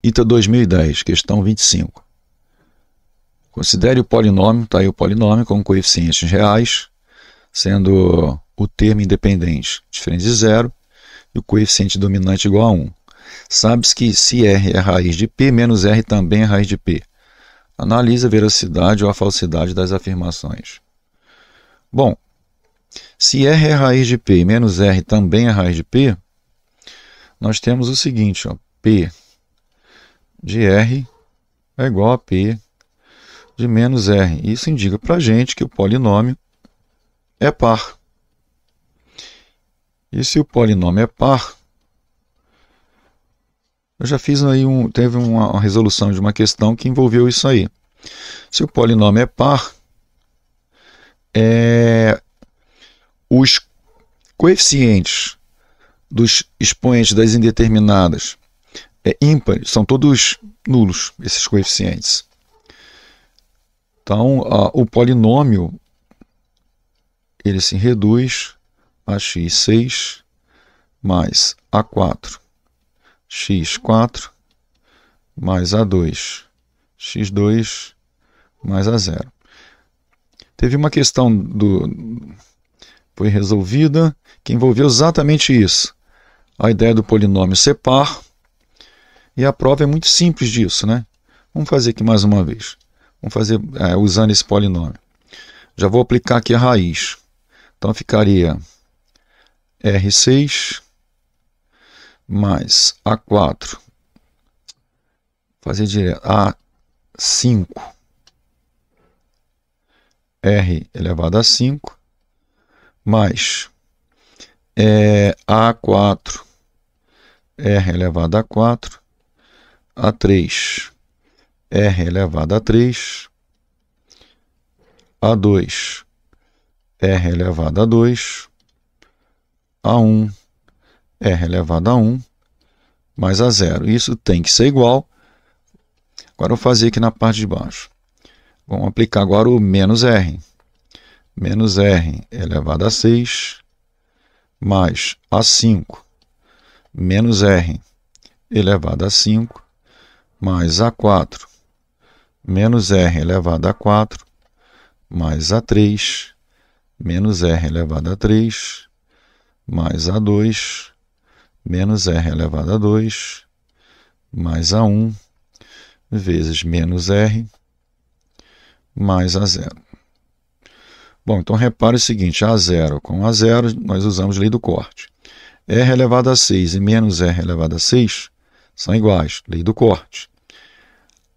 ITA 2010, questão 25. Considere o polinômio, está aí o polinômio com coeficientes reais, sendo o termo independente diferente de zero e o coeficiente dominante igual a 1. Sabe-se que se R é raiz de P, menos R também é raiz de P. Analise a veracidade ou a falsidade das afirmações. Bom, se R é raiz de P e menos R também é raiz de P, nós temos o seguinte, ó, P de R é igual a P de menos R. Isso indica para a gente que o polinômio é par. E se o polinômio é par, eu já fiz aí teve uma resolução de uma questão que envolveu isso aí. Se o polinômio é par, os coeficientes dos expoentes das indeterminadas ímpares são todos nulos, esses coeficientes. Então, o polinômio ele se reduz a x6 mais a4, x4 mais a2, x2 mais a0. Teve uma questão foi resolvida que envolveu exatamente isso. A ideia do polinômio ser par. E a prova é muito simples disso, né? Vamos fazer aqui mais uma vez. Vamos fazer usando esse polinômio. Já vou aplicar aqui a raiz. Então ficaria R6 mais A4. Fazer direto. A5. R elevado a 5. Mais A4. R elevado a 4. A3. R elevado a 3. A2. R elevado a 2. A1. R elevado a 1. Mais A0. Isso tem que ser igual. Agora eu vou fazer aqui na parte de baixo. Vamos aplicar agora o menos R. Menos R elevado a 6. Mais A5. Menos R elevado a 5. Mais A4. Menos R elevado a 4. Mais A3. Menos R elevado a 3. Mais A2. Menos R elevado a 2. Mais A1. Vezes menos R. Mais A0. Bom, então repare o seguinte, A0 com A0, nós usamos lei do corte. R elevado a 6 e menos R elevado a 6 são iguais, lei do corte.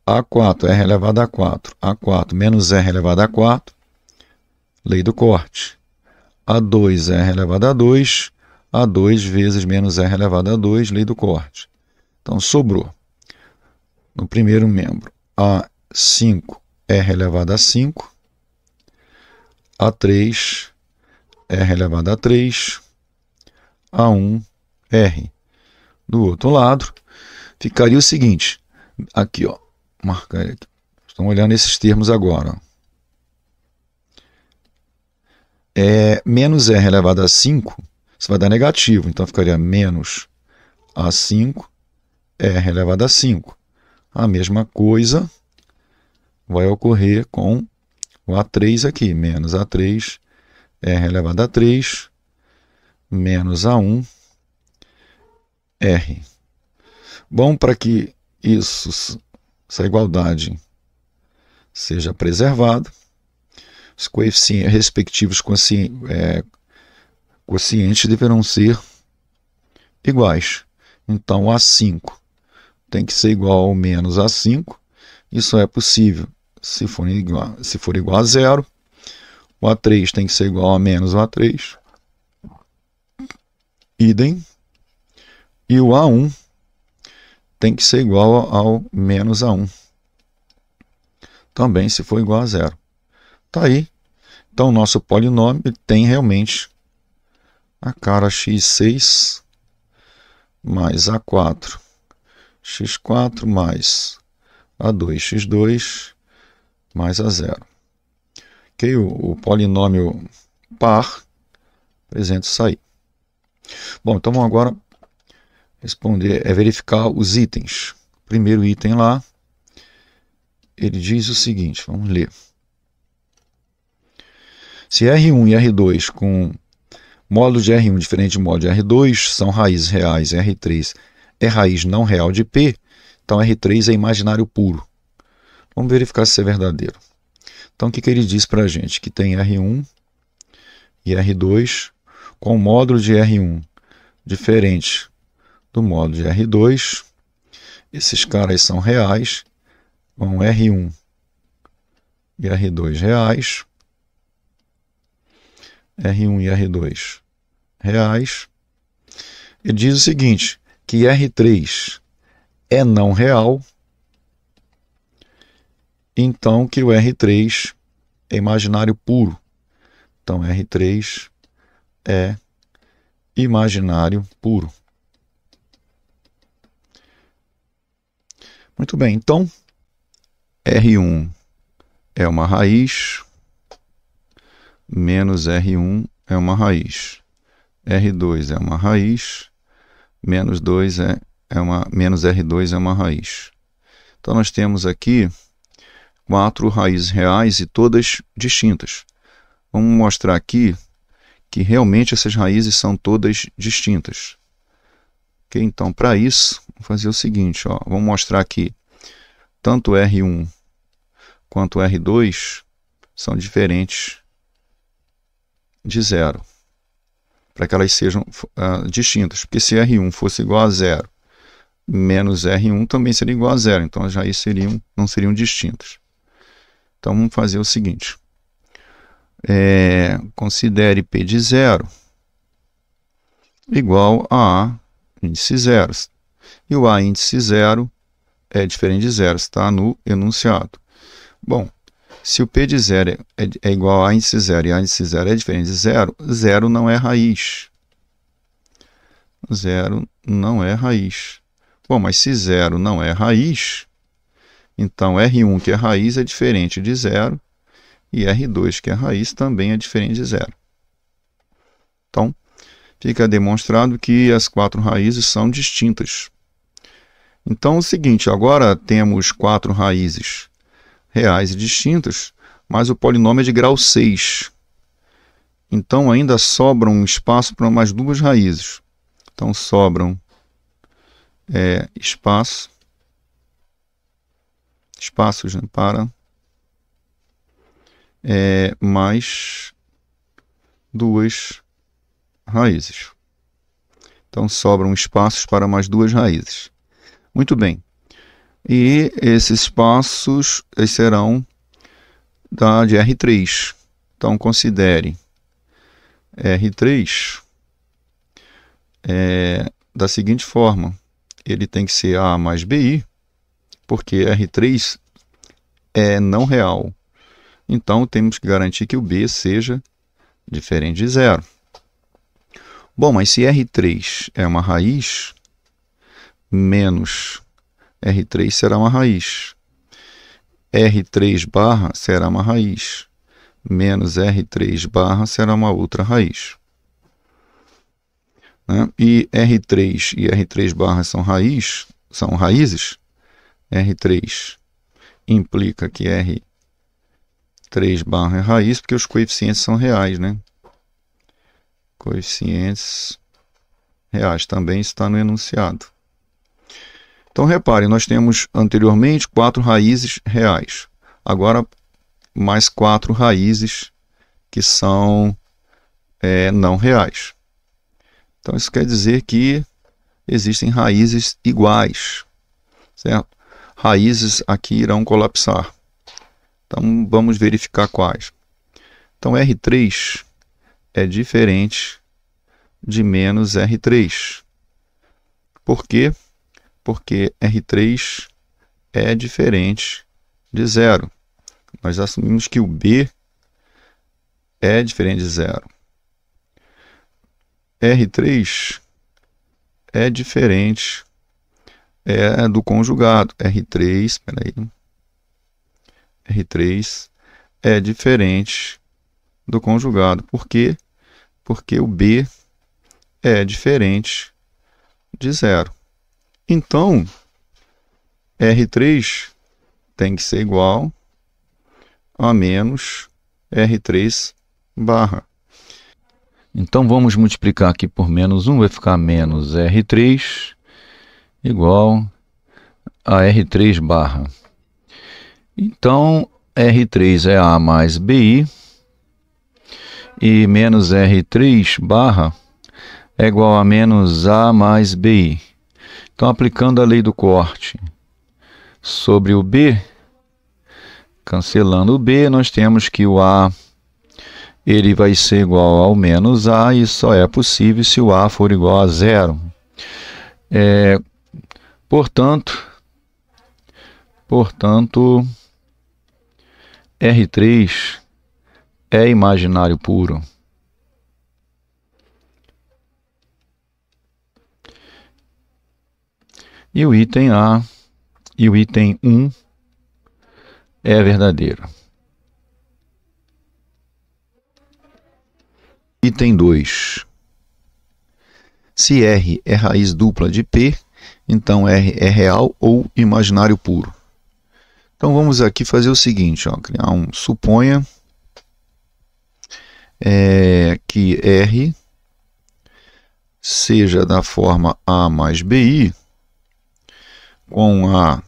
A4, R elevado a 4, A4 menos R elevado a 4, lei do corte. A2, R elevado a 2, A2 vezes menos R elevado a 2, lei do corte. Então, sobrou, no primeiro membro, A5, R elevado a 5, A3, R elevado a 3, A1, R. Do outro lado, ficaria o seguinte, aqui, ó, marcar aqui. Estão olhando esses termos agora. Ó. Menos R elevado a 5, isso vai dar negativo, então ficaria menos A5, R elevado a 5. A mesma coisa vai ocorrer com o A3 aqui, menos A3, R elevado a 3, menos A1, R. Bom, para que essa igualdade seja preservada, os coeficientes, respectivos quocientes deverão ser iguais. Então, A5 tem que ser igual ao menos A5. Isso é possível se for igual a zero. O A3 tem que ser igual a menos o A3. Idem. E o A1 tem que ser igual ao menos A1. Também se for igual a zero. Está aí. Então, o nosso polinômio tem realmente a cara x6 mais A4, x4 mais A2, x2 mais A0. Ok? O polinômio par apresenta isso aí. Bom, então vamos agora responder, verificar os itens. primeiro item lá, ele diz o seguinte, vamos ler. Se R1 e R2 com módulo de R1 diferente de módulo de R2 são raízes reais, R3 é raiz não real de P, então R3 é imaginário puro. Vamos verificar se isso é verdadeiro. Então o que ele diz para a gente? Que tem R1 e R2 com módulo de R1 diferente do módulo de R2. Esses caras são reais, com R1 e R2 reais. R1 e R2 reais. Ele diz o seguinte, que R3 é não real, então que o R3 é imaginário puro. Então R3 é imaginário puro. Muito bem, então R1 é uma raiz, menos R1 é uma raiz. R2 é uma raiz, menos R2 é uma raiz. Então nós temos aqui 4 raízes reais e todas distintas. Vamos mostrar aqui que realmente essas raízes são todas distintas. Okay? Então, para isso, vamos fazer o seguinte, ó, vamos mostrar aqui tanto R1 quanto R2 são diferentes de zero, para que elas sejam distintas, porque se R1 fosse igual a zero, menos R1 também seria igual a zero, então as raízes não seriam distintas. Então vamos fazer o seguinte, considere P de zero igual a índice zero, e o A índice zero é diferente de zero, está no enunciado. Bom, se o P de zero é igual a índice zero e a índice zero é diferente de zero, zero não é raiz. Zero não é raiz. Bom, mas se zero não é raiz, então R1, que é raiz, é diferente de zero, e R2, que é raiz, também é diferente de zero. Então, fica demonstrado que as 4 raízes são distintas. Então, é o seguinte, agora temos 4 raízes reais e distintas, mas o polinômio é de grau 6. Então, ainda sobra um espaço para mais 2 raízes. Então, sobram espaços, né, para mais 2 raízes. Então, sobram espaços para mais 2 raízes. Muito bem. E esses espaços serão de R3. Então, considere R3 da seguinte forma. Ele tem que ser A mais BI, porque R3 é não real. Então, temos que garantir que o B seja diferente de zero. Bom, mas se R3 é uma raiz, menos R3 será uma raiz. R3 barra será uma raiz. Menos R3 barra será uma outra raiz. Né? E R3 e R3 barra são raízes. R3 implica que R3 barra é raiz, porque os coeficientes são reais, né? Coeficientes reais também está no enunciado. Então, reparem, nós temos anteriormente 4 raízes reais. Agora, mais 4 raízes que são não reais. Então, isso quer dizer que existem raízes iguais, certo? Raízes aqui irão colapsar. Então, vamos verificar quais. Então, R3 é diferente de menos R3. Por quê? Porque R3 é diferente de zero. Nós assumimos que o B é diferente de zero. R3 é diferente do conjugado. R3 é diferente do conjugado. Por quê? Porque o B é diferente de zero. Então, R3 tem que ser igual a menos R3 barra. Então vamos multiplicar aqui por menos 1, vai ficar menos R3 igual a R3 barra. Então R3 é A mais BI e menos R3 barra é igual a menos A mais BI. Então, aplicando a lei do corte sobre o B, cancelando o B, nós temos que o A ele vai ser igual ao menos A, e só é possível se o A for igual a zero. Portanto, R3 é imaginário puro. E o item A e o item 1 é verdadeiro. Item 2. Se R é raiz dupla de P, então R é real ou imaginário puro. Então vamos aqui fazer o seguinte, criar suponha que R seja da forma A mais BI, com A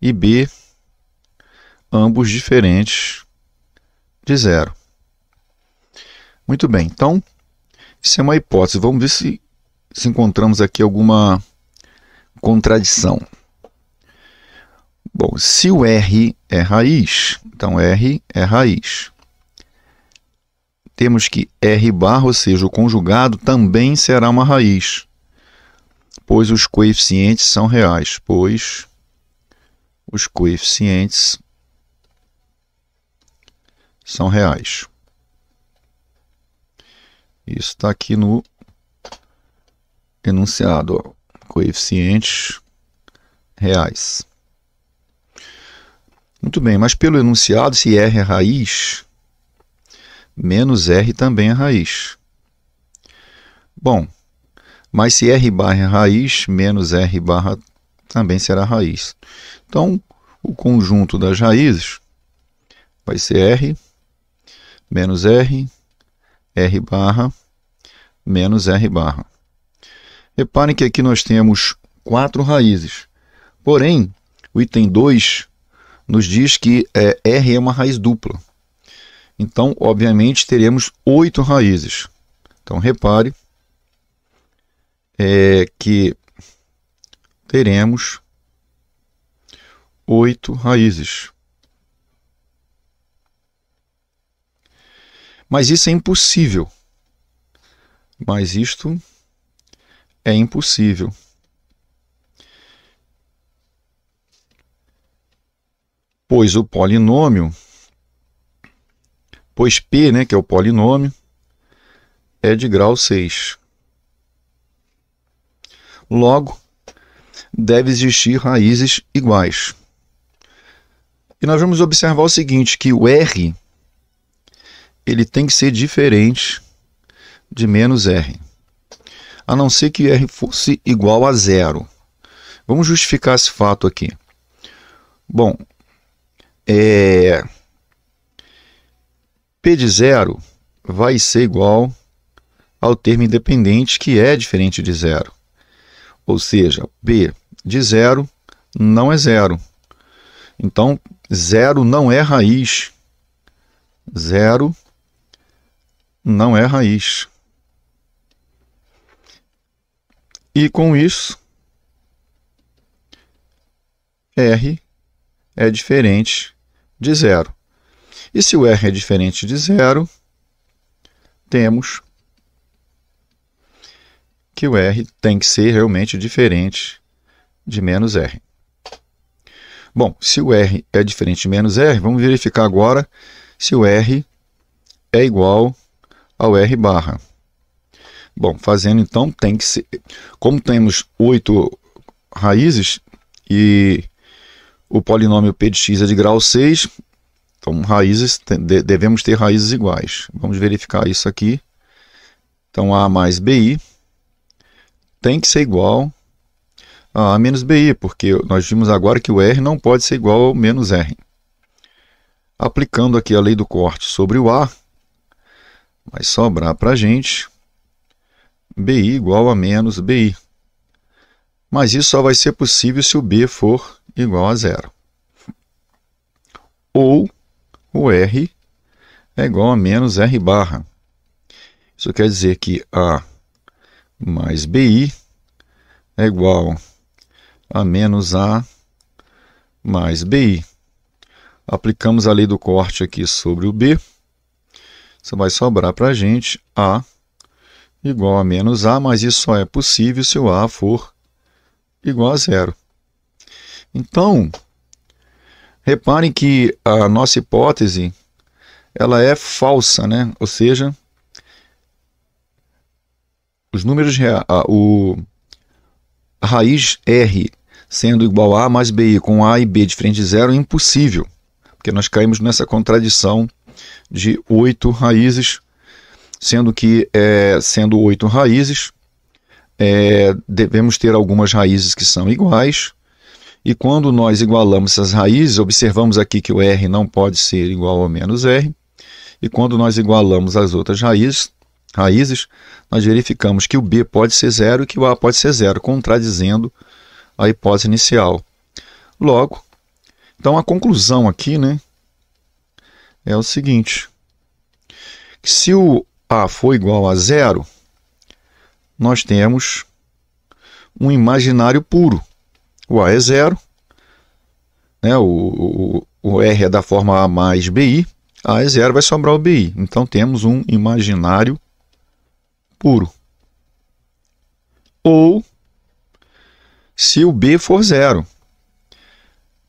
e B, ambos diferentes de zero. Muito bem, então, isso é uma hipótese. Vamos ver se encontramos aqui alguma contradição. Bom, se o R é raiz, então R é raiz. Temos que R barra, ou seja, o conjugado, também será uma raiz, pois os coeficientes são reais. Pois os coeficientes são reais. Isso está aqui no enunciado, coeficientes reais. Muito bem, mas pelo enunciado, se R é raiz, menos R também é raiz. Bom, mas se R barra é raiz, menos R barra também será raiz. Então, o conjunto das raízes vai ser R, menos R, R barra, menos R barra. Reparem que aqui nós temos 4 raízes. Porém, o item 2 nos diz que R é uma raiz dupla. Então, obviamente, teremos 8 raízes. Então, repare que teremos 8 raízes. Mas isso é impossível. Mas isto é impossível. Pois o polinômio, pois P, que é o polinômio, é de grau 6. Logo, deve existir raízes iguais. E nós vamos observar o seguinte, que o R ele tem que ser diferente de menos R, a não ser que R fosse igual a zero. Vamos justificar esse fato aqui. Bom, P de zero vai ser igual ao termo independente, que é diferente de zero. Ou seja, P de zero não é zero. Então, zero não é raiz. Zero não é raiz. E com isso, R é diferente de zero. E se o R é diferente de zero, temos que o R tem que ser realmente diferente de menos R. Bom, se o R é diferente de menos R, vamos verificar agora se o R é igual ao R barra. Bom, fazendo então, tem que ser... Como temos 8 raízes e o polinômio P de x é de grau 6, então devemos ter raízes iguais. Vamos verificar isso aqui. Então, A mais BI tem que ser igual a menos BI, porque nós vimos agora que o R não pode ser igual ao menos R. Aplicando aqui a lei do corte sobre o A, vai sobrar para a gente BI igual a menos BI. Mas isso só vai ser possível se o B for igual a zero. Ou o R é igual a menos R barra. Isso quer dizer que A mais BI é igual a menos A mais BI. Aplicamos a lei do corte aqui sobre o B. Isso vai sobrar para a gente A igual a menos A, mas isso só é possível se o A for igual a zero. Então, reparem que a nossa hipótese ela é falsa, né? Ou seja, os números a raiz R sendo igual a mais BI com A e B diferente de zero é impossível, porque nós caímos nessa contradição de 8 raízes, sendo que, sendo 8 raízes, devemos ter algumas raízes que são iguais, e quando nós igualamos essas raízes, observamos aqui que o R não pode ser igual a menos R, e quando nós igualamos as outras raízes, nós verificamos que o B pode ser zero e que o A pode ser zero, contradizendo a hipótese inicial. Logo, então a conclusão aqui, né, é o seguinte, que se o A for igual a zero, nós temos um imaginário puro. O A é zero, né, o R é da forma A mais BI, A é zero, vai sobrar o BI. Então temos um imaginário puro. Ou se o B for zero.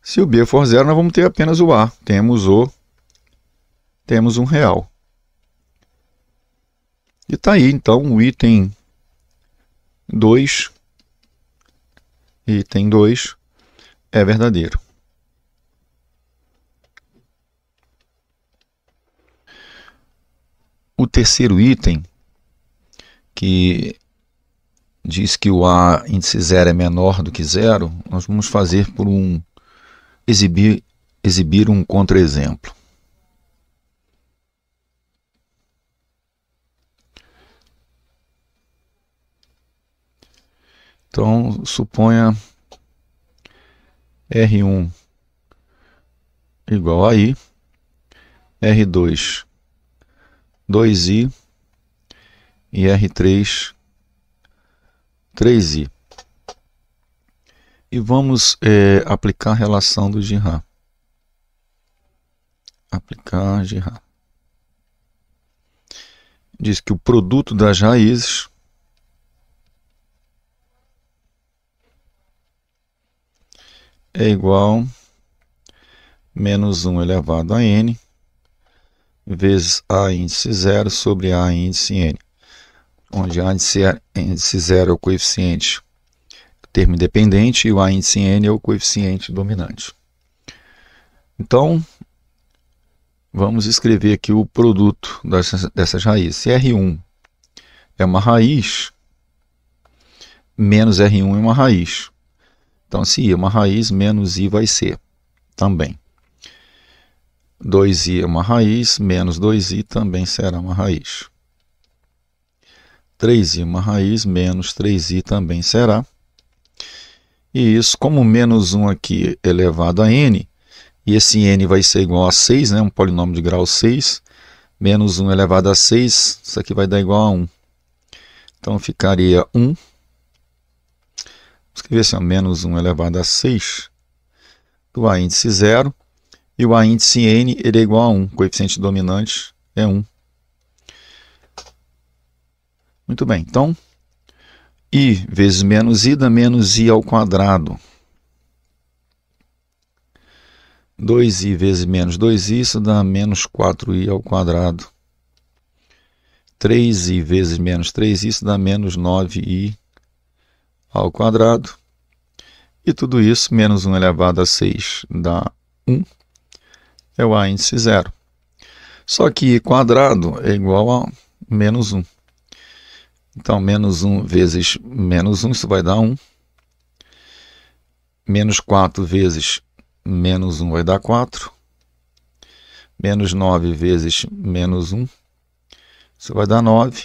Se o B for zero, nós vamos ter apenas o A. Temos um real. E está aí, então, o item 2 é verdadeiro. O terceiro item, que diz que o A índice zero é menor do que zero, nós vamos fazer por exibir um contra-exemplo. Então, suponha R1 igual a I, R2 2I e R3 3I. E vamos aplicar a relação do Girard. Aplicar Girard. Diz que o produto das raízes é igual a menos 1 elevado a n vezes A índice zero sobre A índice n, onde A índice zero é o coeficiente termo independente e o A índice n é o coeficiente dominante. Então, vamos escrever aqui o produto dessas raízes. Se R1 é uma raiz, menos R1 é uma raiz. Então, se I é uma raiz, menos I vai ser também. 2i é uma raiz, menos 2i também será uma raiz. 3i é uma raiz, menos 3i também será. E isso, como menos 1 aqui elevado a n, e esse n vai ser igual a 6, né, um polinômio de grau 6, menos 1 elevado a 6, isso aqui vai dar igual a 1. Então, ficaria 1. Vou escrever assim, ó, menos 1 elevado a 6 do A índice 0. E o A índice n ele é igual a 1. O coeficiente dominante é 1. Muito bem. Então, I vezes menos I dá menos I ao quadrado. 2i vezes menos 2i, isso dá menos 4i ao quadrado. 3i vezes menos 3i, isso dá menos 9i ao quadrado. E tudo isso, menos 1 elevado a 6 dá 1. É o A índice 0. Só que I quadrado é igual a menos 1. Então, menos 1 vezes menos 1, isso vai dar 1. Menos 4 vezes menos 1 vai dar 4. Menos 9 vezes menos 1. Isso vai dar 9.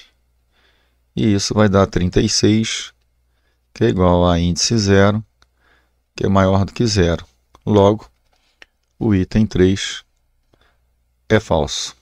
E isso vai dar 36, que é igual a índice 0, que é maior do que 0. Logo, o item 3 é falso.